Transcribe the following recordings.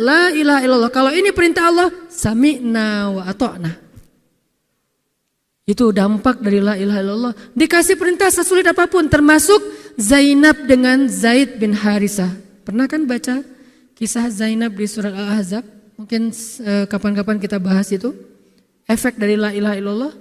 la ilaha illallah. Kalau ini perintah Allah, sami'na wa ata'na. Itu dampak dari la ilaha illallah. Dikasih perintah sesulit apapun, termasuk Zainab dengan Zaid bin Harisah. Pernah kan baca kisah Zainab di surat Al-Ahzab? Mungkin kapan-kapan kita bahas itu. Efek dari la ilaha illallah.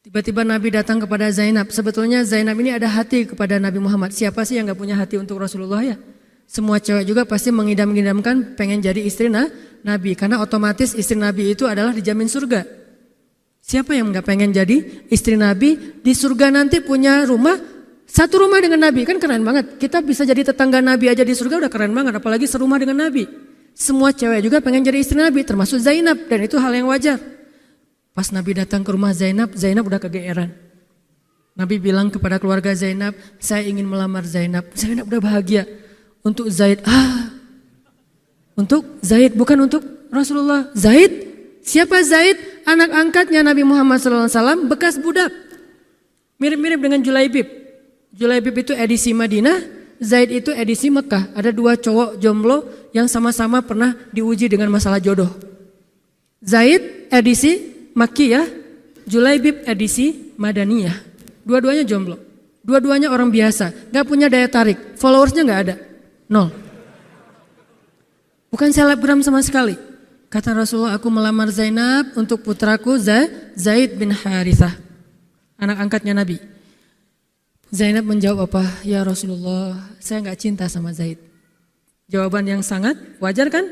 Tiba-tiba Nabi datang kepada Zainab. Sebetulnya Zainab ini ada hati kepada Nabi Muhammad. Siapa sih yang gak punya hati untuk Rasulullah ya? Semua cewek juga pasti mengidam-idamkan pengen jadi istri Nabi. Karena otomatis istri Nabi itu adalah dijamin surga. Siapa yang gak pengen jadi istri Nabi? Di surga nanti punya rumah, satu rumah dengan Nabi. Kan keren banget. Kita bisa jadi tetangga Nabi aja di surga udah keren banget. Apalagi serumah dengan Nabi. Semua cewek juga pengen jadi istri Nabi. Termasuk Zainab. Dan itu hal yang wajar. Pas Nabi datang ke rumah Zainab, Zainab udah kegeeran. Nabi bilang kepada keluarga Zainab, saya ingin melamar Zainab. Zainab udah bahagia. Untuk Zaid, untuk Zaid, bukan untuk Rasulullah. Zaid, siapa Zaid? Anak angkatnya Nabi Muhammad SAW, bekas budak. Mirip-mirip dengan Julaibib. Julaibib itu edisi Madinah, Zaid itu edisi Mekah. Ada dua cowok jomblo yang sama-sama pernah diuji dengan masalah jodoh. Zaid edisi Makkiyah, Julaibib edisi Madaniyah. Dua-duanya jomblo. Dua-duanya orang biasa. Gak punya daya tarik. Followersnya gak ada. 0. Bukan selebgram sama sekali. Kata Rasulullah, aku melamar Zainab untuk putraku Zaid bin Harithah. Anak angkatnya Nabi. Zainab menjawab apa? Ya Rasulullah, saya gak cinta sama Zaid. Jawaban yang sangat wajar kan?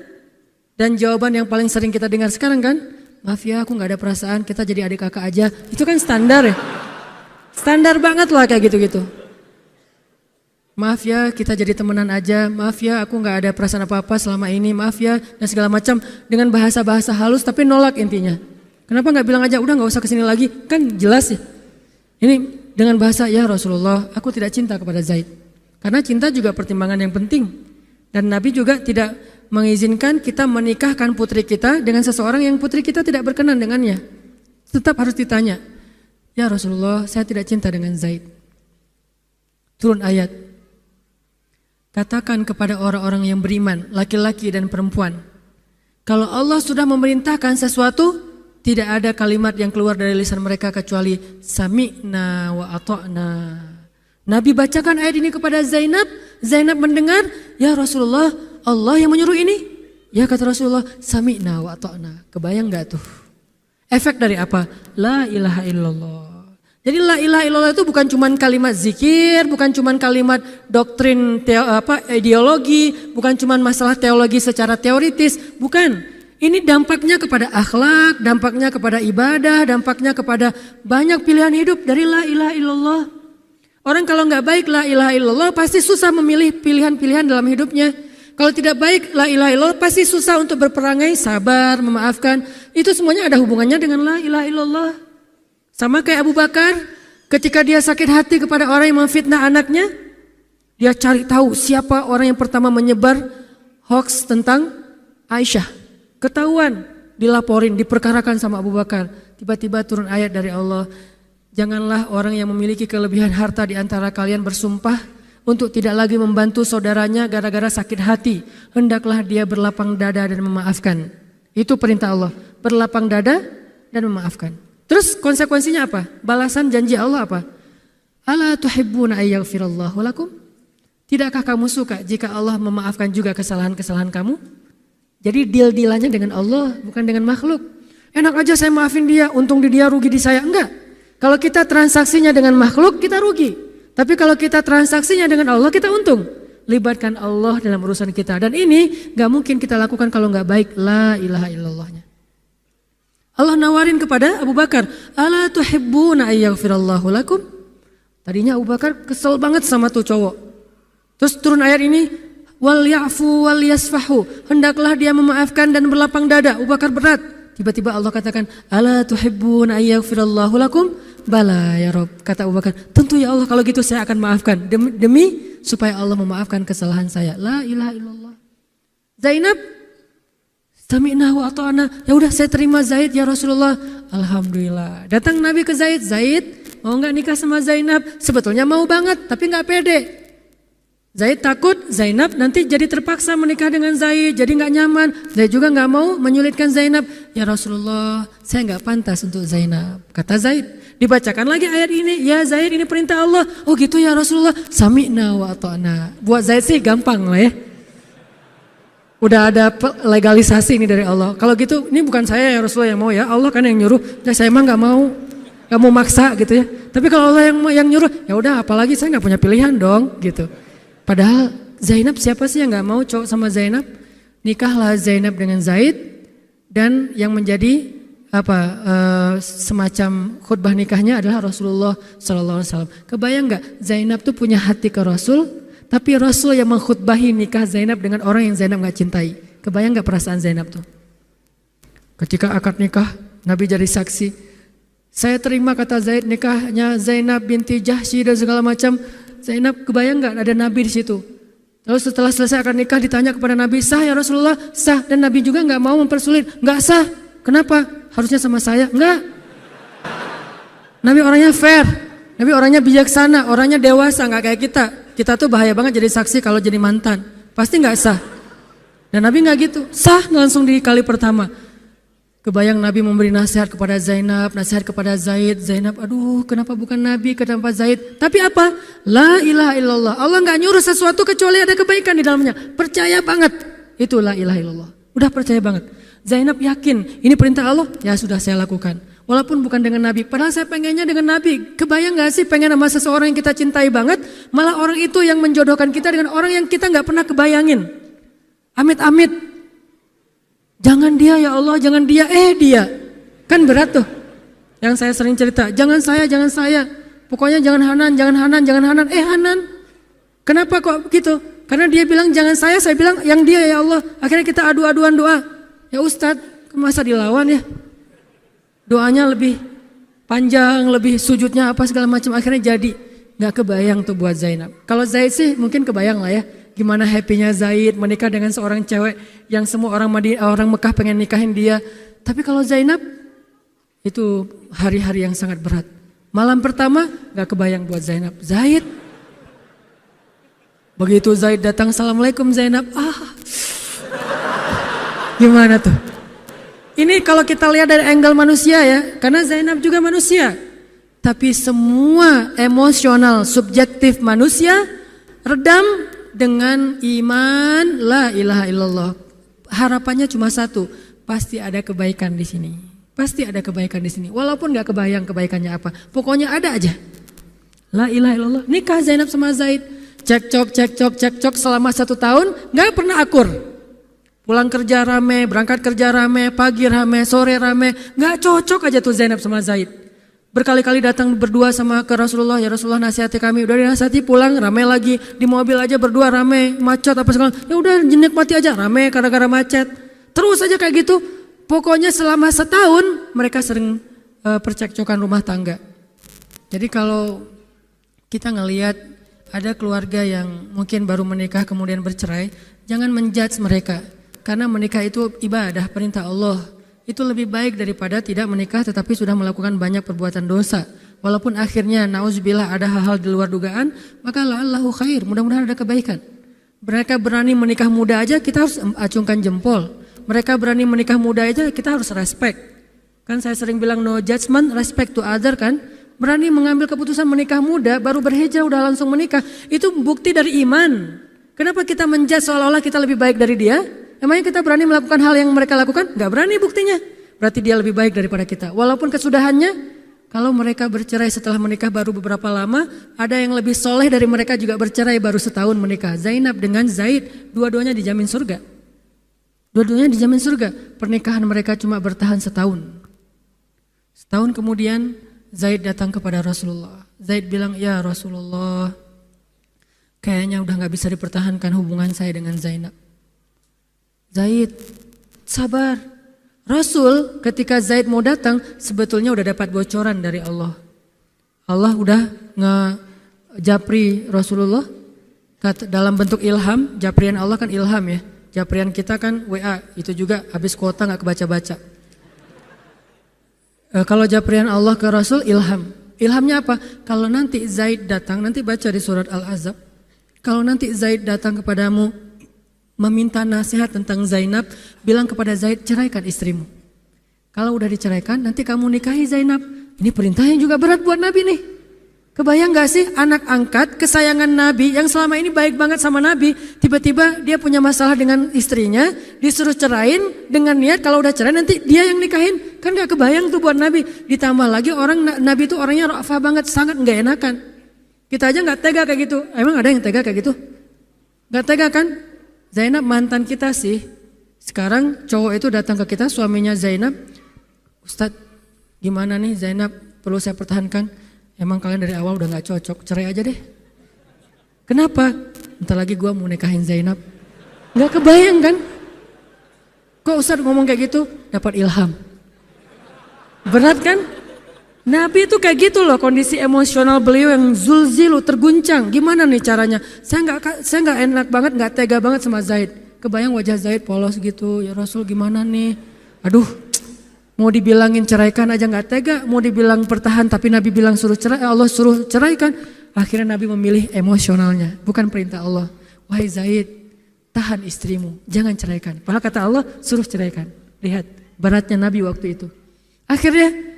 Dan jawaban yang paling sering kita dengar sekarang kan? Maaf ya, aku gak ada perasaan, kita jadi adik kakak aja. Itu kan standar ya. Standar banget lah kayak gitu-gitu. Maaf ya, kita jadi temenan aja. Maaf ya, aku gak ada perasaan apa-apa selama ini. Maaf ya, dan segala macam. Dengan bahasa-bahasa halus tapi nolak intinya. Kenapa gak bilang aja, udah gak usah kesini lagi. Kan jelas ya. Ini dengan bahasa, ya Rasulullah, aku tidak cinta kepada Zaid. Karena cinta juga pertimbangan yang penting. Dan Nabi juga tidak mengizinkan kita menikahkan putri kita dengan seseorang yang putri kita tidak berkenan dengannya. Tetap harus ditanya, ya Rasulullah, saya tidak cinta dengan Zaid. Turun ayat. Katakan kepada orang-orang yang beriman, laki-laki dan perempuan, kalau Allah sudah memerintahkan sesuatu, tidak ada kalimat yang keluar dari lisan mereka kecuali sami'na wa ata'na. Nabi bacakan ayat ini kepada Zainab. Zainab mendengar, ya Rasulullah, Allah yang menyuruh ini. Ya kata Rasulullah, sami'na wa ata'na. Kebayang gak tuh? Efek dari apa? La ilaha illallah. Jadi la ilaha illallah itu bukan cuma kalimat zikir, bukan cuma kalimat doktrin ideologi, bukan cuma masalah teologi secara teoritis, bukan. Ini dampaknya kepada akhlak, dampaknya kepada ibadah, dampaknya kepada banyak pilihan hidup dari la ilaha illallah. Orang kalau nggak baik la ilaha illallah pasti susah memilih pilihan-pilihan dalam hidupnya. Kalau tidak baik la ilaha illallah pasti susah untuk berperangai, sabar, memaafkan. Itu semuanya ada hubungannya dengan la ilaha illallah. Sama kayak Abu Bakar ketika dia sakit hati kepada orang yang memfitnah anaknya, dia cari tahu siapa orang yang pertama menyebar hoax tentang Aisyah. Ketahuan, dilaporin, diperkarakan sama Abu Bakar. Tiba-tiba turun ayat dari Allah. Janganlah orang yang memiliki kelebihan harta di antara kalian bersumpah untuk tidak lagi membantu saudaranya gara-gara sakit hati. Hendaklah dia berlapang dada dan memaafkan. Itu perintah Allah, berlapang dada dan memaafkan. Terus konsekuensinya apa? Balasan janji Allah apa? Ala tuhibbuna ayyaghfirallahu lakum? Tidakkah kamu suka jika Allah memaafkan juga kesalahan-kesalahan kamu? Jadi deal-dealannya dengan Allah, bukan dengan makhluk. Enak aja saya maafin dia, untung di dia, rugi di saya. Enggak. Kalau kita transaksinya dengan makhluk, kita rugi. Tapi kalau kita transaksinya dengan Allah, kita untung. Libatkan Allah dalam urusan kita. Dan ini gak mungkin kita lakukan kalau gak baik. La ilaha illallahnya. Allah nawarin kepada Abu Bakar. Ala tuhibbuna ayyaghfirallahu lakum? Tadinya Abu Bakar kesel banget sama tuh cowok. Terus turun ayat ini. Wal ya'fu wal yasfahu. Hendaklah dia memaafkan dan berlapang dada. Abu Bakar berat. Tiba-tiba Allah katakan, ala tuhibbuna ayyaghfirallahu lakum? Bala ya Rob, kata Abu Bakar, tentu ya Allah kalau gitu saya akan maafkan. Demi supaya Allah memaafkan kesalahan saya. La ilaha illallah. Zainab, sami'na wa ata'na. Ya udah saya terima Zaid ya Rasulullah. Alhamdulillah. Datang Nabi ke Zaid, Zaid mau gak nikah sama Zainab? Sebetulnya mau banget tapi gak pede. Zaid takut Zainab nanti jadi terpaksa menikah dengan Zaid, jadi nggak nyaman. Zaid juga nggak mau menyulitkan Zainab. Ya Rasulullah, saya nggak pantas untuk Zainab. Kata Zaid, dibacakan lagi ayat ini. Ya Zaid, ini perintah Allah. Oh gitu ya Rasulullah. Sami'na wa ata'na. Buat Zaid sih gampang lah ya. Udah ada legalisasi ini dari Allah. Kalau gitu, ini bukan saya ya Rasulullah yang mau ya. Allah kan yang nyuruh. Ya saya emang nggak mau maksa gitu ya. Tapi kalau Allah yang nyuruh, ya udah apalagi saya nggak punya pilihan dong gitu. Padahal Zainab siapa sih yang gak mau cowok sama Zainab? Nikahlah Zainab dengan Zaid dan yang menjadi semacam khutbah nikahnya adalah Rasulullah SAW. Kebayang gak Zainab tuh punya hati ke Rasul, tapi Rasul yang mengkhutbahi nikah Zainab dengan orang yang Zainab gak cintai. Kebayang gak perasaan Zainab tuh? Ketika akad nikah, Nabi jadi saksi. Saya terima kata Zaid nikahnya Zainab binti Jahsy dan segala macam. Zainab kebayang gak ada Nabi di situ? Lalu setelah selesai akad nikah ditanya kepada Nabi, sah ya Rasulullah? Sah. Dan Nabi juga gak mau mempersulit. Gak sah. Kenapa? Harusnya sama saya. Enggak. Nabi orangnya fair. Nabi orangnya bijaksana. Orangnya dewasa. Gak kayak kita. Kita tuh bahaya banget jadi saksi kalau jadi mantan. Pasti gak sah. Dan Nabi gak gitu. Sah langsung di kali pertama. Kebayang Nabi memberi nasihat kepada Zainab, nasihat kepada Zaid. Zainab, aduh kenapa bukan Nabi, kenapa Zaid? Tapi apa? La ilaha illallah. Allah gak nyuruh sesuatu kecuali ada kebaikan di dalamnya. Percaya banget. Itu la ilaha illallah. Udah percaya banget. Zainab yakin, ini perintah Allah, ya sudah saya lakukan. Walaupun bukan dengan Nabi, padahal saya pengennya dengan Nabi. Kebayang gak sih pengen sama seseorang yang kita cintai banget, malah orang itu yang menjodohkan kita dengan orang yang kita gak pernah kebayangin. Amit-amit. Jangan dia ya Allah, jangan dia, dia. Kan berat tuh. Yang saya sering cerita, jangan saya. Pokoknya jangan Hanan. Hanan. Kenapa kok begitu? Karena dia bilang jangan saya bilang yang dia ya Allah. Akhirnya kita adu-aduan doa. Ya Ustadz, masa dilawan ya? Doanya lebih panjang, lebih sujudnya apa segala macam. Akhirnya jadi. Gak kebayang tuh buat Zainab. Kalau Zaid sih mungkin kebayang lah ya. Gimana happy-nya Zaid menikah dengan seorang cewek yang semua orang Mekah pengen nikahin dia. Tapi kalau Zainab, itu hari-hari yang sangat berat. Malam pertama gak kebayang buat Zainab. Zaid. Begitu Zaid datang, Assalamualaikum Zainab. Gimana tuh? Ini kalau kita lihat dari angle manusia ya. Karena Zainab juga manusia. Tapi semua emosional, subjektif manusia redam dengan iman la ilaha illallah. Harapannya cuma satu, pasti ada kebaikan di sini. Pasti ada kebaikan di sini. Walaupun gak kebayang kebaikannya apa, pokoknya ada aja. La ilaha illallah. Nikah Zainab sama Zaid, cekcok selama 1 tahun, gak pernah akur. Pulang kerja rame, berangkat kerja rame, pagi rame, sore rame, gak cocok aja tuh Zainab sama Zaid. Berkali-kali datang berdua sama ke Rasulullah, ya Rasulullah nasihati kami, udah dinasihati pulang rame lagi, di mobil aja berdua rame, macet apa segala, ya udah nikmati aja rame gara-gara macet, terus aja kayak gitu, pokoknya selama 1 tahun mereka sering percekcokan rumah tangga. Jadi kalau kita ngelihat ada keluarga yang mungkin baru menikah kemudian bercerai, jangan menjudge mereka, karena menikah itu ibadah, perintah Allah. Itu lebih baik daripada tidak menikah tetapi sudah melakukan banyak perbuatan dosa. Walaupun akhirnya nauzubillah ada hal-hal di luar dugaan, maka la'allahu khair, mudah-mudahan ada kebaikan. Mereka berani menikah muda aja kita harus acungkan jempol. Mereka berani menikah muda aja kita harus respect. Kan saya sering bilang no judgment, respect to other kan. Berani mengambil keputusan menikah muda, baru berhijrah udah langsung menikah. Itu bukti dari iman. Kenapa kita menjudge seolah-olah kita lebih baik dari dia? Emangnya kita berani melakukan hal yang mereka lakukan? Gak berani buktinya. Berarti dia lebih baik daripada kita. Walaupun kesudahannya, kalau mereka bercerai setelah menikah baru beberapa lama, ada yang lebih soleh dari mereka juga bercerai baru 1 tahun menikah. Zainab dengan Zaid, dua-duanya dijamin surga. Dua-duanya dijamin surga. Pernikahan mereka cuma bertahan 1 tahun. 1 tahun kemudian Zaid datang kepada Rasulullah. Zaid bilang, ya Rasulullah, kayaknya udah gak bisa dipertahankan hubungan saya dengan Zainab. Zaid, sabar. Rasul ketika Zaid mau datang sebetulnya udah dapat bocoran dari Allah. Allah udah ngejapri Rasulullah dalam bentuk ilham. Japrian Allah kan ilham ya. Japrian kita kan WA, itu juga habis kuota gak kebaca-baca. Kalau japrian Allah ke Rasul ilham. Ilhamnya apa? Kalau nanti Zaid datang, nanti baca di surat Al-Ahzab. Kalau nanti Zaid datang kepadamu meminta nasihat tentang Zainab, bilang kepada Zaid, ceraikan istrimu. Kalau udah diceraikan, nanti kamu nikahi Zainab. Ini perintahnya juga berat buat Nabi nih. Kebayang gak sih anak angkat kesayangan Nabi yang selama ini baik banget sama Nabi, tiba-tiba dia punya masalah dengan istrinya, disuruh cerain dengan niat kalau udah cerai nanti dia yang nikahin. Kan gak kebayang tuh buat Nabi. Ditambah lagi Nabi itu orangnya ra'afah banget, sangat gak enakan. Kita aja gak tega kayak gitu. Emang ada yang tega kayak gitu? Gak tega kan? Zainab mantan kita sih. Sekarang cowok itu datang ke kita, suaminya Zainab. Ustadz, gimana nih Zainab, perlu saya pertahankan? Emang kalian dari awal udah gak cocok, cerai aja deh. Kenapa? Bentar lagi gue mau nikahin Zainab. Gak kebayang kan? Kok Ustadz ngomong kayak gitu? Dapat ilham. Berat kan? Nabi itu kayak gitu loh, kondisi emosional beliau yang zulzilu, terguncang. Gimana nih caranya? Saya nggak enak banget, nggak tega banget sama Zaid. Kebayang wajah Zaid polos gitu, ya Rasul gimana nih? Aduh, mau dibilangin ceraikan aja nggak tega, mau dibilang pertahan tapi Nabi bilang suruh cerai, Allah suruh ceraikan. Akhirnya Nabi memilih emosionalnya, bukan perintah Allah. Wahai Zaid, tahan istrimu, jangan ceraikan. Padahal kata Allah suruh ceraikan. Lihat beratnya Nabi waktu itu. Akhirnya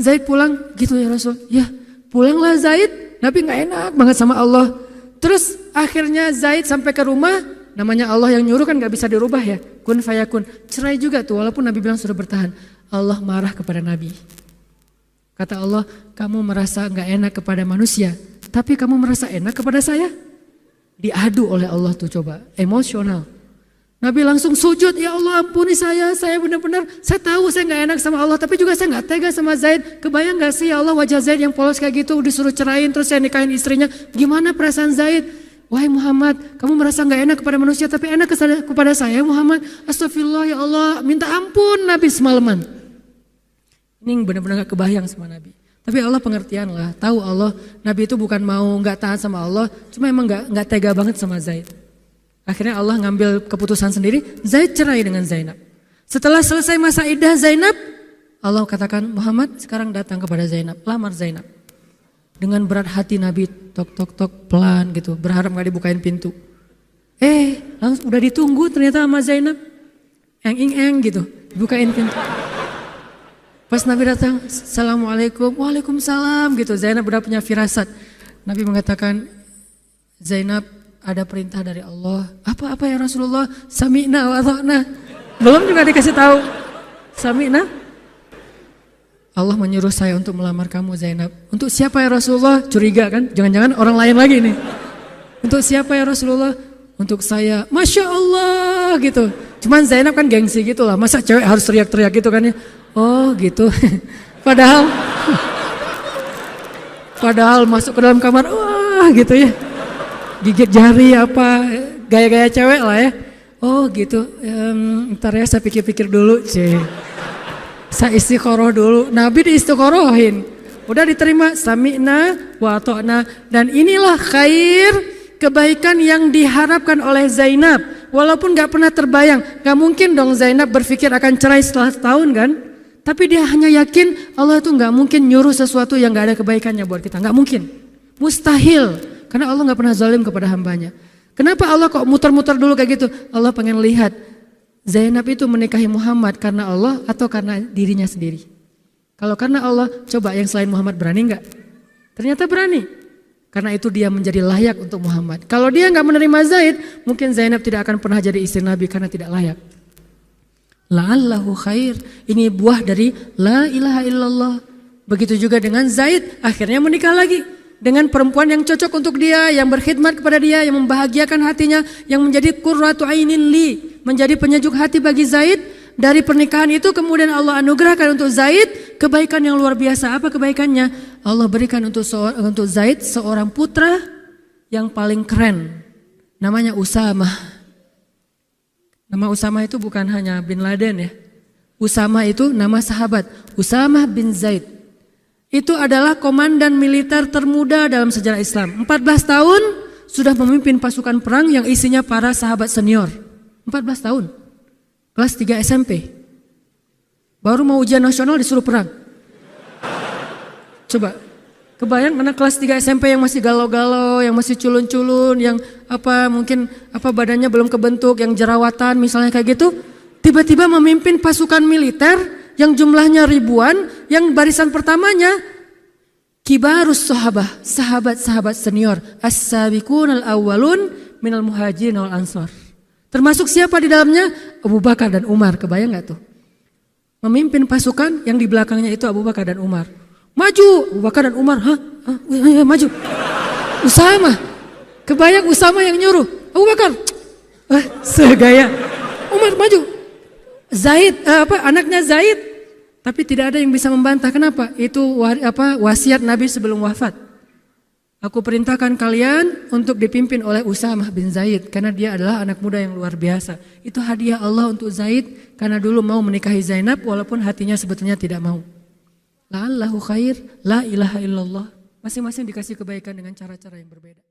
Zaid pulang, gitu ya Rasul. Ya pulanglah Zaid, Nabi gak enak banget sama Allah. Terus akhirnya Zaid sampai ke rumah, namanya Allah yang nyuruh kan gak bisa dirubah ya. Kun fayakun, cerai juga tuh walaupun Nabi bilang suruh bertahan. Allah marah kepada Nabi. Kata Allah, kamu merasa gak enak kepada manusia, tapi kamu merasa enak kepada saya. Diadu oleh Allah tuh coba, emosional. Nabi langsung sujud, ya Allah ampuni saya benar-benar, saya tahu saya gak enak sama Allah, tapi juga saya gak tega sama Zaid. Kebayang gak sih ya Allah wajah Zaid yang polos kayak gitu, disuruh cerain terus saya nikahin istrinya. Gimana perasaan Zaid? Wahai Muhammad, kamu merasa gak enak kepada manusia tapi enak kepada saya Muhammad. Astagfirullah ya Allah, minta ampun Nabi semalaman. Ini benar-benar gak kebayang sama Nabi. Tapi Allah pengertian lah, tahu Allah Nabi itu bukan mau gak taat sama Allah, cuma emang gak tega banget sama Zaid. Akhirnya Allah ngambil keputusan sendiri, Zaid cerai dengan Zainab. Setelah selesai masa iddah Zainab, Allah katakan Muhammad sekarang datang kepada Zainab, lamar Zainab. Dengan berat hati Nabi tok pelan gitu, berharap gak dibukain pintu. Langsung udah ditunggu ternyata sama Zainab, eng gitu, bukain pintu. Pas Nabi datang, Assalamualaikum, Waalaikumsalam gitu. Zainab udah punya firasat. Nabi mengatakan, Zainab ada perintah dari Allah. Apa ya Rasulullah? Sami'na wa ata'na. Belum juga dikasih tahu. Sami'na. Allah menyuruh saya untuk melamar kamu Zainab. Untuk siapa ya Rasulullah? Curiga kan? Jangan-jangan orang lain lagi nih. Untuk siapa ya Rasulullah? Untuk saya. Masya Allah gitu. Cuman Zainab kan gengsi gitu lah. Masa cewek harus teriak-teriak gitu kan ya? Oh gitu. Padahal masuk ke dalam kamar. Wah gitu ya. Gigit jari apa, gaya-gaya cewek lah ya. Oh gitu, ntar ya saya pikir-pikir dulu. Saya istiqoroh dulu, Nabi diistiqorohin. Udah diterima, sami'na wa ata'na. Dan inilah khair, kebaikan yang diharapkan oleh Zainab. Walaupun gak pernah terbayang, gak mungkin dong Zainab berpikir akan cerai setelah setahun kan. Tapi dia hanya yakin Allah itu gak mungkin nyuruh sesuatu yang gak ada kebaikannya buat kita. Gak mungkin, mustahil. Karena Allah gak pernah zalim kepada hambanya. Kenapa Allah kok muter-muter dulu kayak gitu? Allah pengen lihat Zainab itu menikahi Muhammad karena Allah atau karena dirinya sendiri. Kalau karena Allah, coba yang selain Muhammad berani gak? Ternyata berani. Karena itu dia menjadi layak untuk Muhammad. Kalau dia gak menerima Zaid, mungkin Zainab tidak akan pernah jadi istri Nabi karena tidak layak. La'allahu khair. Ini buah dari la ilaha illallah. Begitu juga dengan Zaid, akhirnya menikah lagi. Dengan perempuan yang cocok untuk dia, yang berkhidmat kepada dia, yang membahagiakan hatinya, yang menjadi qurratu ainin li, menjadi penyejuk hati bagi Zaid. Dari pernikahan itu kemudian Allah anugerahkan untuk Zaid kebaikan yang luar biasa. Apa kebaikannya? Allah berikan untuk Zaid seorang putra yang paling keren. Namanya Usamah. Nama Usamah itu bukan hanya bin Laden ya. Usamah itu nama sahabat. Usamah bin Zaid. Itu adalah komandan militer termuda dalam sejarah Islam. 14 tahun sudah memimpin pasukan perang yang isinya para sahabat senior. 14 tahun. Kelas 3 SMP. Baru mau ujian nasional disuruh perang. Coba, kebayang anak kelas 3 SMP yang masih galau-galau, yang masih culun-culun, yang badannya belum kebentuk, yang jerawatan misalnya kayak gitu, tiba-tiba memimpin pasukan militer yang jumlahnya ribuan, yang barisan pertamanya kibarus sahabah, sahabat-sahabat senior, as-sabiqunal awwalun minal muhajirin wal ansor. Termasuk siapa di dalamnya? Abu Bakar dan Umar. Kebayang gak tuh? Memimpin pasukan yang di belakangnya itu Abu Bakar dan Umar. Maju, Abu Bakar dan Umar. Ya, maju. Usama. Kebayang Usama yang nyuruh. Abu Bakar. Segaya. Umar maju. Zaid, anaknya Zaid. Tapi tidak ada yang bisa membantah. Kenapa? Itu wasiat Nabi sebelum wafat. Aku perintahkan kalian untuk dipimpin oleh Usamah bin Zaid. Karena dia adalah anak muda yang luar biasa. Itu hadiah Allah untuk Zaid. Karena dulu mau menikahi Zainab walaupun hatinya sebetulnya tidak mau. La'allahu khair, la ilaha illallah. Masing-masing dikasih kebaikan dengan cara-cara yang berbeda.